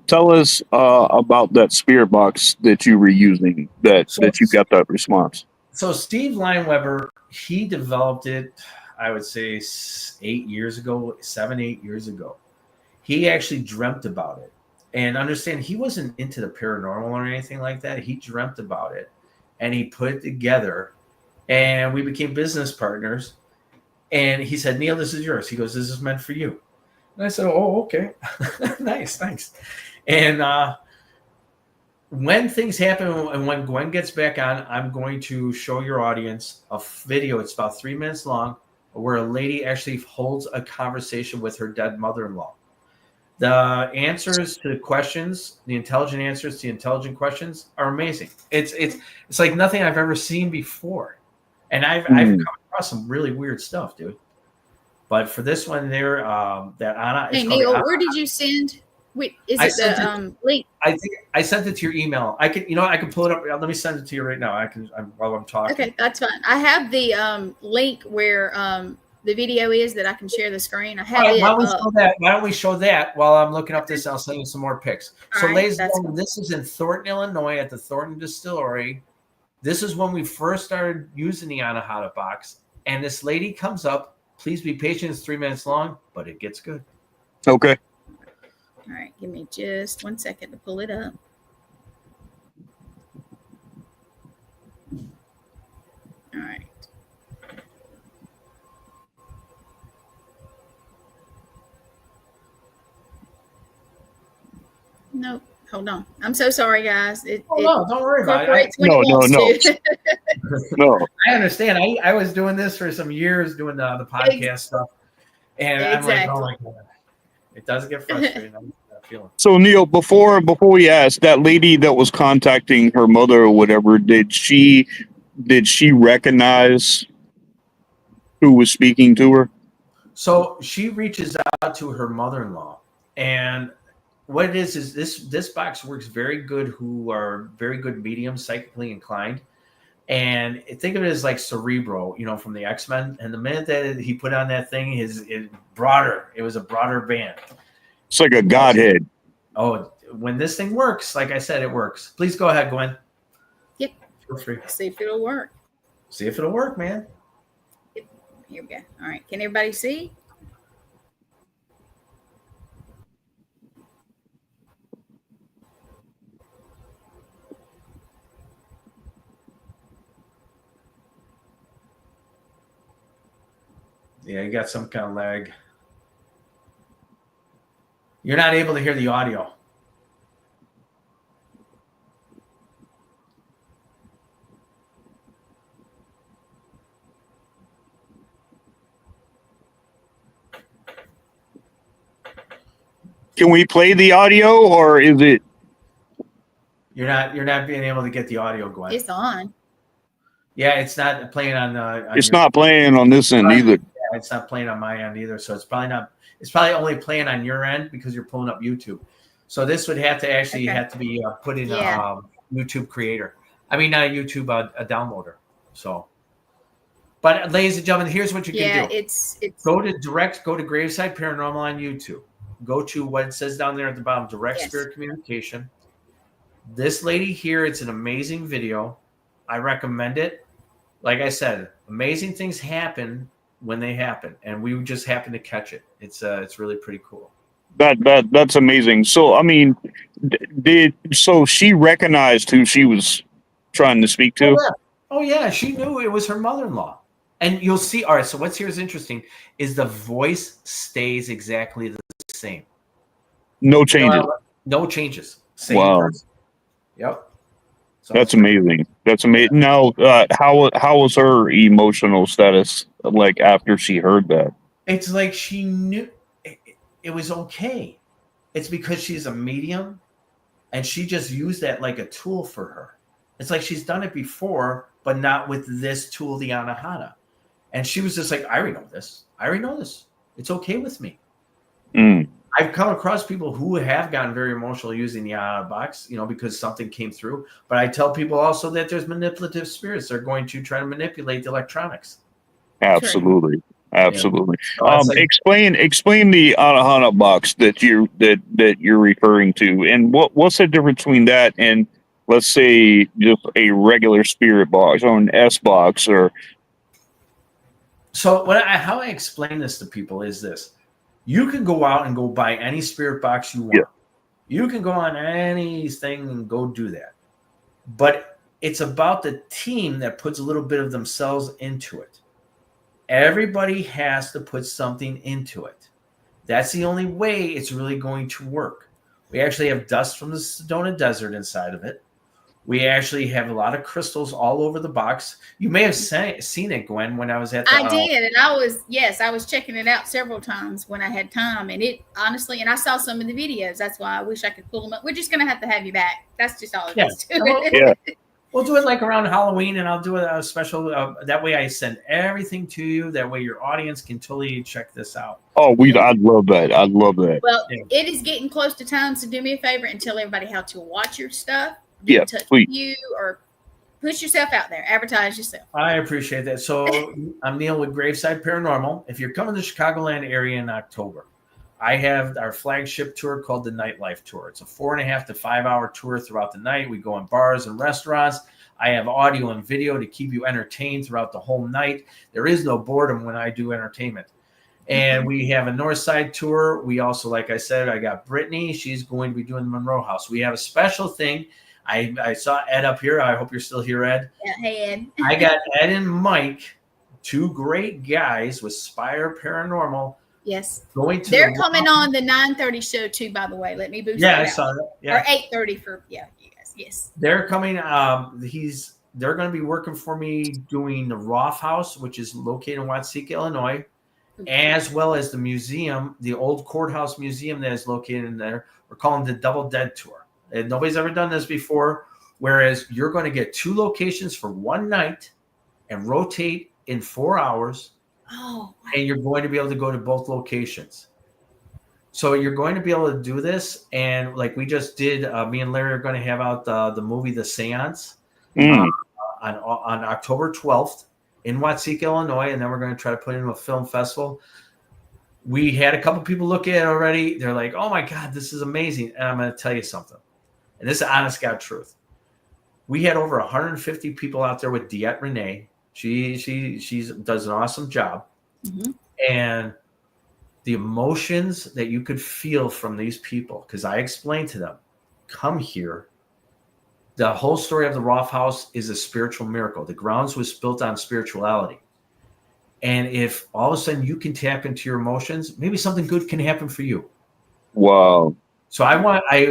Tell us about that spirit box that you were using So, that you got that response. so Steve Lineweber, he developed it, I would say 8 years ago, 8 years ago. He actually dreamt about it. And understand, he wasn't into the paranormal or anything like that. He dreamt about it and he put it together and we became business partners. And he said, Neal, this is yours. He goes, this is meant for you. And I said, oh, okay. Nice, thanks. And when things happen and when Gwen gets back on, I'm going to show your audience a video. It's about 3 minutes long where a lady actually holds a conversation with her dead mother-in-law. The answers to questions, the intelligent answers to intelligent questions are amazing. It's like nothing I've ever seen before. And I've come across some really weird stuff, dude. But for this one there, that Anna. Hey, Neal, where did you send? Wait, is it the link? I think I sent it to your email. I can pull it up. Let me send it to you right now. While I'm talking. Okay, that's fine. I have the link where the video is that I can share the screen. I have it. Why don't we show that while I'm looking up this? I'll send you some more pics. So, ladies and gentlemen, cool. This is in Thornton, Illinois, at the Thornton Distillery. This is when we first started using the Anahata box, and this lady comes up. Please be patient. It's 3 minutes long, but it gets good. Okay. All right, give me just 1 second to pull it up. All right. Nope. Hold on. I'm so sorry, guys. No, don't worry about it. No. I understand. I was doing this for some years, doing the podcast stuff, and exactly. I'm like, oh my god, it does get frustrating. I'm feeling. So Neal, before we ask, that lady that was contacting her mother or whatever, did she recognize who was speaking to her? So she reaches out to her mother-in-law, and what it is this box works very good who are very good mediums, psychically inclined. And think of it as like Cerebro, from the X-Men. And the minute that he put on that thing, it was a broader band. It's like a godhead. Oh, when this thing works, like I said, it works. Please go ahead, Gwen. Yep. Feel free. See if it'll work. See if it'll work, man. Yep. Here we go. All right. Can everybody see? Yeah, you got some kind of lag. You're not able to hear the audio. Can we play the audio, or is it? You're not being able to get the audio, Gwen. It's on. Yeah, it's not playing on. It's not playing on this end either. Yeah, it's not playing on my end either. So it's probably not. It's probably only playing on your end because you're pulling up YouTube. So this would have to actually have to be put in a YouTube creator. I mean, not a YouTube, a downloader. So, but ladies and gentlemen, here's what you can do. It's go to Graveside Paranormal on YouTube. Go to what it says down there at the bottom, direct spirit communication. This lady here, it's an amazing video. I recommend it. Like I said, amazing things happen when they happen, and we just happen to catch it. It's really pretty cool. That's amazing. So I mean, so she recognized who she was trying to speak to? Oh yeah, she knew it was her mother-in-law. And you'll see. All right, so what's here is interesting is the voice stays exactly the same. No changes. No changes. Same wow. person. Yep. So that's amazing. That's amazing. Now, how was her emotional status like after she heard that? It's like she knew it was okay. It's because she's a medium, and she just used that like a tool for her. It's like she's done it before, but not with this tool, the Anahata. And she was just like, I already know this. It's okay with me. I've come across people who have gotten very emotional using the Anahata box, because something came through. But I tell people also that there's manipulative spirits. They're going to try to manipulate the electronics. Absolutely. Absolutely. So it's like, Explain the Anahana box that you're referring to, and what's the difference between that and, let's say, just a regular spirit box or an S box or. so how I explain this to people is this: you can go out and go buy any spirit box you want. Yeah. You can go on anything and go do that, but it's about the team that puts a little bit of themselves into it. Everybody has to put something into it. That's the only way it's really going to work. We actually have dust from the Sedona Desert inside of it. We actually have a lot of crystals all over the box. You may have seen it, Gwen, when I was at the... I did, and I was checking it out several times when I had time, and it honestly, and I saw some of the videos. That's why I wish I could pull them up. We're just going to have you back. That's just all it is to it. Yeah. We'll do it like around Halloween, and I'll do a special. That way, I send everything to you. That way, your audience can totally check this out. Oh, I'd love that. I'd love that. Well, It is getting close to time, so do me a favor and tell everybody how to watch your stuff. Yeah, touch please. you or push yourself out there. Advertise yourself. I appreciate that. So I'm Neal with Graveside Paranormal. If you're coming to the Chicagoland area in October, I have our flagship tour called the Nightlife Tour. It's a 4.5 to 5 hour tour throughout the night. We go in bars and restaurants. I have audio and video to keep you entertained throughout the whole night. There is no boredom when I do entertainment. And we have a North Side tour. We also, like I said, I got Brittany. She's going to be doing the Monroe House. We have a special thing. I saw Ed up here. I hope you're still here, Ed. Yeah, hey, Ed. I got Ed and Mike, two great guys with Spire Paranormal. Yes. They're coming on the 9:30 show too, by the way. Let me boost that. I saw that. Yeah. Or 8:30 for you guys. Yes. They're coming. They're going to be working for me doing the Roth House, which is located in Watseka, Illinois, as well as the museum, the old courthouse museum that is located in there. We're calling the Double Dead Tour. And nobody's ever done this before. Whereas you're going to get two locations for one night and rotate in 4 hours. Oh, wow. And you're going to be able to go to both locations. So you're going to be able to do this. And like we just did, me and Larry are going to have out the movie The Seance on October 12th in Watseka, Illinois. And then we're going to try to put it in a film festival. We had a couple people look at it already. They're like, oh my God, this is amazing. And I'm going to tell you something. And this is honest God truth. We had over 150 people out there with Diet Renee. She does an awesome job. Mm-hmm. And the emotions that you could feel from these people, because I explained to them, come here. The whole story of the Roth House is a spiritual miracle. The grounds was built on spirituality. And if all of a sudden you can tap into your emotions, maybe something good can happen for you. Wow. So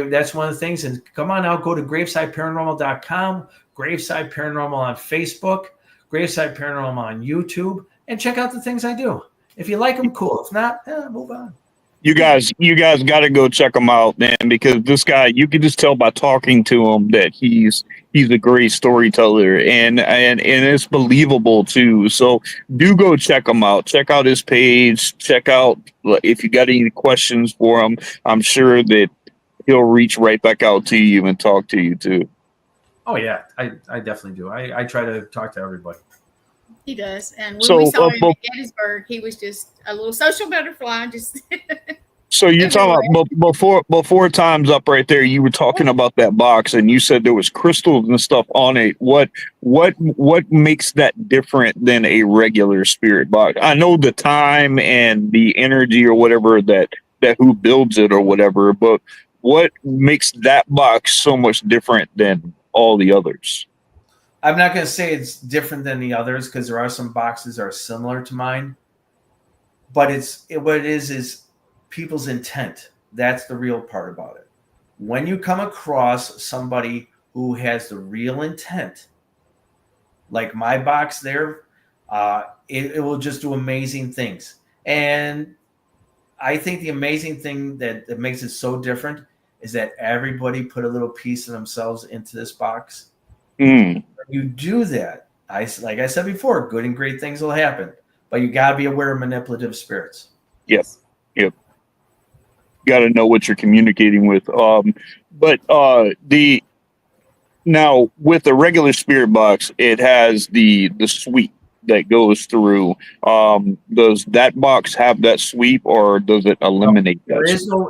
that's one of the things. And come on out, go to gravesideparanormal.com, Graveside Paranormal on Facebook, Graveside Paranormal on YouTube, and check out the things I do. If you like them, cool. If not, move on. You guys got to go check him out, man, because this guy, you can just tell by talking to him that he's a great storyteller, and it's believable too. So do go check him out. Check out his page. Check out if you got any questions for him. I'm sure that he'll reach right back out to you and talk to you too. Oh yeah, I definitely do. I try to talk to everybody. He does. And when we saw him at Gettysburg, he was just a little social butterfly. Just so you're talking about before time's up right there, you were talking about that box and you said there was crystals and stuff on it. What makes that different than a regular spirit box? I know the time and the energy or whatever that who builds it or whatever, but what makes that box so much different than all the others? I'm not going to say it's different than the others because there are some boxes that are similar to mine, but what it is people's intent. That's the real part about it. When you come across somebody who has the real intent, like my box there, it will just do amazing things. And I think the amazing thing that makes it so different is that everybody put a little piece of themselves into this box. When you do that, like I said before, good and great things will happen, but you got to be aware of manipulative spirits. Yes. Yep. Got to know what you're communicating with. But now with the regular spirit box, it has the suite. that goes through. Does that box have that sweep, or does it eliminate that?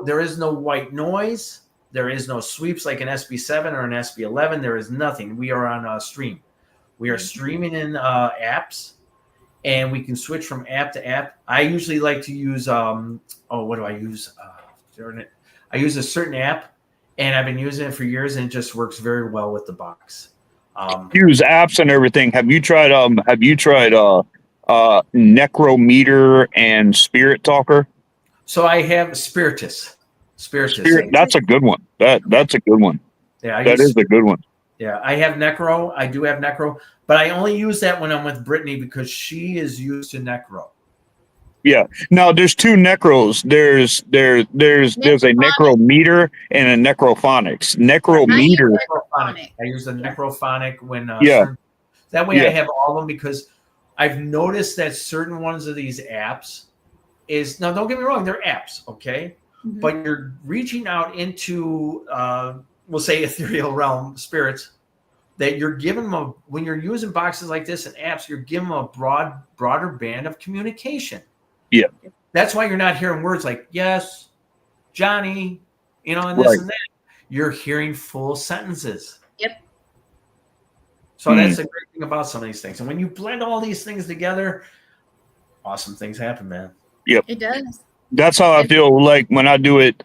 There is no white noise. There is no sweeps like an SB7 or an SB11. There is nothing. We are on a stream. We are streaming in apps, and we can switch from app to app. I usually like to use what do I use? I use a certain app, and I've been using it for years, and it just works very well with the box. Use apps and everything. Have you tried Necrometer and Spirit Talker? So I have Spiritus. That's a good one. That's a good one. Yeah, that is a good one. Yeah, I have Necro. I do have Necro, but I only use that when I'm with Brittany because she is used to Necro. Yeah. Now there's two Necros. There's a Necrometer and a Necrophonics. Necrometer. I use the Necrophonic when that way I have all of them because I've noticed that certain ones of these apps is now don't get me wrong, they're apps, okay? Mm-hmm. But you're reaching out into we'll say ethereal realm spirits that you're giving them when you're using boxes like this and apps, you're giving them a broader band of communication. Yeah. That's why you're not hearing words like yes, Johnny, and this and that. You're hearing full sentences. Yep. So that's the great thing about some of these things. And when you blend all these things together, awesome things happen, man. Yep. It does. That's how I feel like when I do it.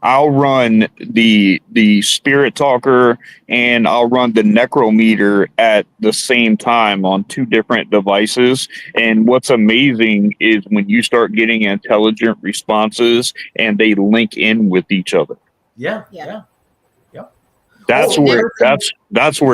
I'll run the Spirit Talker and I'll run the Necrometer at the same time on two different devices. And what's amazing is when you start getting intelligent responses and they link in with each other. Yeah. That's where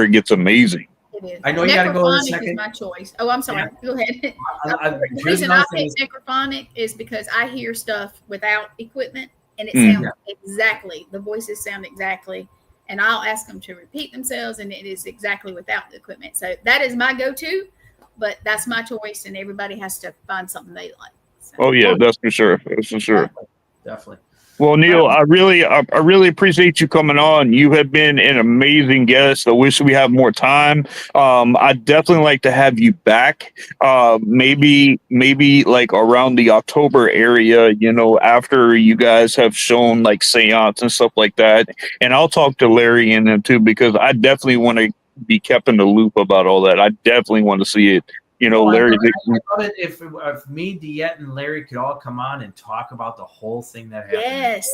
it gets amazing. It is. I know you got to go to the Necrophonic second. is my choice. Oh, I'm sorry. Yeah. Go ahead. The Here's reason I another pick thing. Necrophonic is because I hear stuff without equipment, and it sounds exactly. The voices sound exactly, and I'll ask them to repeat themselves, and it is exactly without the equipment. So that is my go-to, but that's my choice, and everybody has to find something they like. So. Oh yeah, that's for sure. That's for sure. Definitely. Well, Neal, I really appreciate you coming on. You have been an amazing guest. I wish we had more time. I'd definitely like to have you back. Maybe like around the October area, after you guys have shown like seance and stuff like that. And I'll talk to Larry and them too, because I definitely want to be kept in the loop about all that. I definitely want to see it. Larry. I love it if me, Diet, and Larry could all come on and talk about the whole thing that happened. Yes,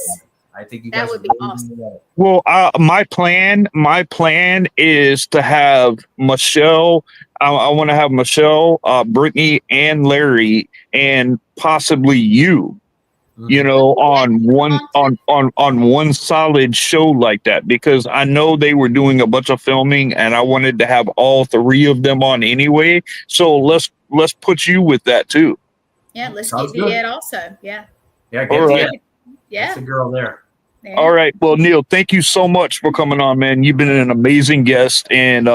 I think you guys that would be awesome. Well, my plan is to have Michelle. I want to have Michelle, Brittany, and Larry, and possibly you. On one solid show like that, because I know they were doing a bunch of filming and I wanted to have all three of them on anyway. So let's put you with that too. Yeah, let's Sounds get good. Diet also. Yeah. Yeah, all right. Yeah. That's the girl there. Yeah. All right. Well, Neal, thank you so much for coming on, man. You've been an amazing guest, and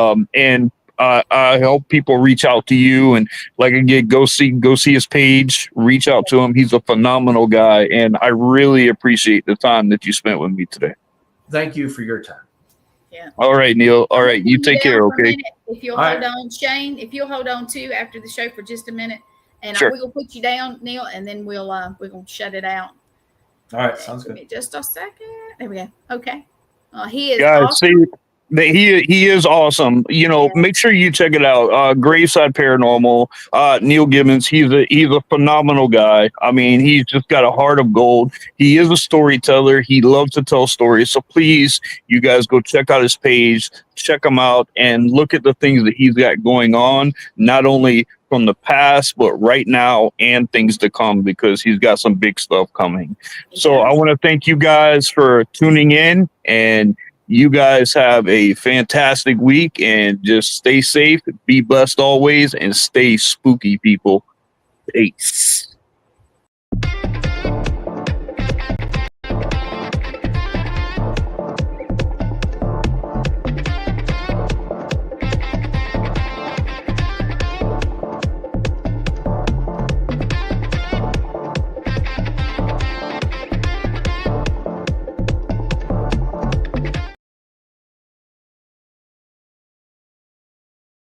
I hope people reach out to you and again, go see his page, reach out to him. He's a phenomenal guy, and I really appreciate the time that you spent with me today. Thank you for your time. Yeah. All right, Neal. All right, you take care. Okay. If you'll hold on, Shane. If you'll hold on too after the show for just a minute, and sure. we will put you down, Neal, and then we're gonna shut it out. All right, sounds good. Just a second. There we go. Okay. He is. Guys, awesome. He is awesome. Make sure you check it out. Graveside Paranormal. Neal Gibbons. He's a phenomenal guy. I mean, he's just got a heart of gold. He is a storyteller. He loves to tell stories. So please, you guys go check out his page, check him out, and look at the things that he's got going on. Not only from the past, but right now and things to come, because he's got some big stuff coming. So I want to thank you guys for tuning in, and you guys have a fantastic week, and just stay safe, be blessed always, and stay spooky, people. Peace.